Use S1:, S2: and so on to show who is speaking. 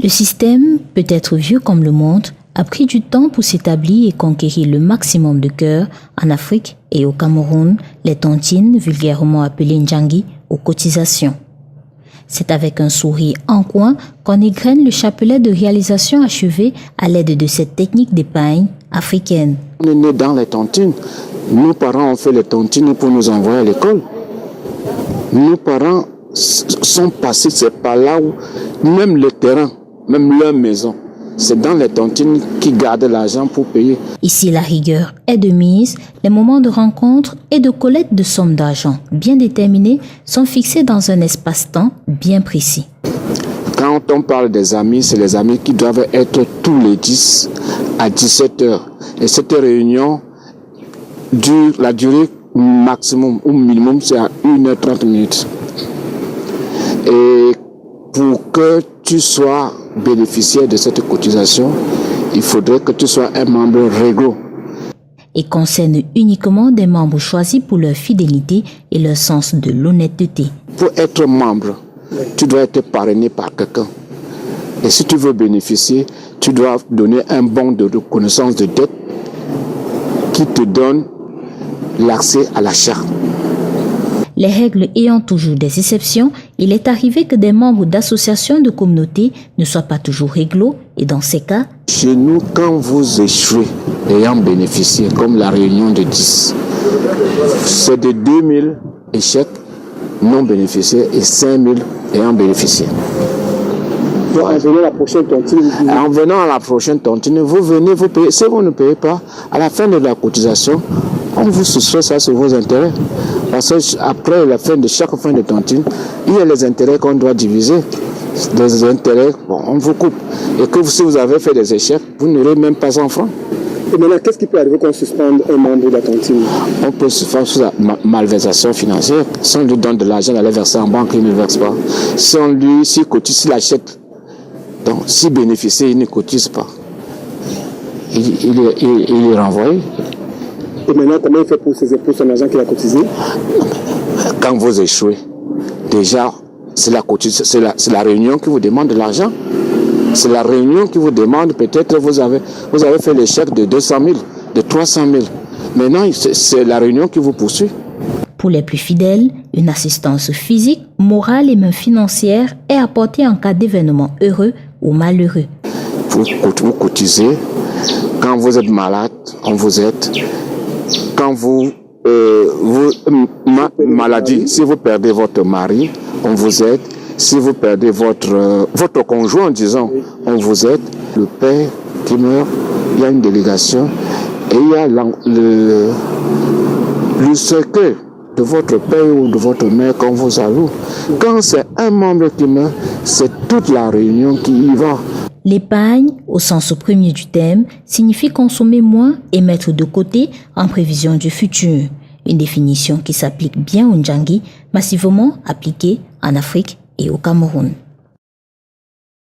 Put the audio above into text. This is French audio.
S1: Le système, peut-être vieux comme le monde, a pris du temps pour s'établir et conquérir le maximum de cœurs en Afrique et au Cameroun, les tontines, vulgairement appelées Ndjangi, aux cotisations. C'est avec un sourire en coin qu'on égrène le chapelet de réalisation achevé à l'aide de cette technique d'épargne africaine.
S2: On est né dans les tontines. Nos parents ont fait les tontines pour nous envoyer à l'école. Nos parents sont passés, c'est par là où même le terrain, même leur maison, c'est dans les tontines qui gardent l'argent pour payer.
S1: Ici, la rigueur est de mise. Les moments de rencontre et de collecte de sommes d'argent bien déterminés sont fixés dans un espace-temps bien précis.
S2: Quand on parle des amis, c'est les amis qui doivent être tous les 10 à 17 heures. Et cette réunion dure, la durée maximum ou minimum, c'est à 1h30 minutes. Et pour que tu sois bénéficiaire de cette cotisation, il faudrait que tu sois un membre réglo.
S1: Et concerne uniquement des membres choisis pour leur fidélité et leur sens de l'honnêteté.
S2: Pour être membre, tu dois être parrainé par quelqu'un. Et si tu veux bénéficier, tu dois donner un bon de reconnaissance de dette qui te donne l'accès à l'achat.
S1: Les règles ayant toujours des exceptions, il est arrivé que des membres d'associations de communautés ne soient pas toujours réglo et dans ces cas...
S2: Chez nous, quand vous échouez ayant bénéficié, comme la réunion de 10, c'est de 2000 échecs non bénéficiaires et 5000 ayant bénéficié.
S3: En venant à la prochaine tontine,
S2: en venant à la prochaine tontine, vous venez, vous payez. Si vous ne payez pas, à la fin de la cotisation, on vous soustrait ça sur vos intérêts. Parce qu'après la fin de chaque fin de tontine, il y a les intérêts qu'on doit diviser. Les intérêts, bon, on vous coupe. Et que si vous avez fait des échecs, vous n'aurez même pas 100 francs.
S3: Et maintenant, qu'est-ce qui peut arriver qu'on suspende un membre de la tontine?
S2: On peut suspendre sous la malversation financière. Si on lui donne de l'argent, il va verser en banque, il ne verse pas. Si on lui, s'il cotise, s'il achète, donc s'il bénéficie, il ne cotise pas. Il est renvoyé.
S3: Et maintenant, comment il fait pour son argent qu'il a cotisé?
S2: Quand vous échouez, déjà, c'est la réunion qui vous demande de l'argent. C'est la réunion qui vous demande, peut-être vous avez fait le chèque de 200 000, de 300 000. Maintenant, c'est la réunion qui vous poursuit.
S1: Pour les plus fidèles, une assistance physique, morale et même financière est apportée en cas d'événement heureux ou malheureux.
S2: Vous cotisez. Quand vous êtes malade, on vous aide. Quand maladie, si vous perdez votre mari, on vous aide. Si vous perdez votre conjoint, disons, on vous aide. Le père qui meurt, il y a une délégation et il y a le cercueil de votre père ou de votre mère qu'on vous alloue. Quand c'est un membre qui meurt, c'est toute la réunion qui y va.
S1: L'épargne, au sens premier du terme, signifie consommer moins et mettre de côté en prévision du futur. Une définition qui s'applique bien au Ndjangi, massivement appliquée en Afrique et au Cameroun.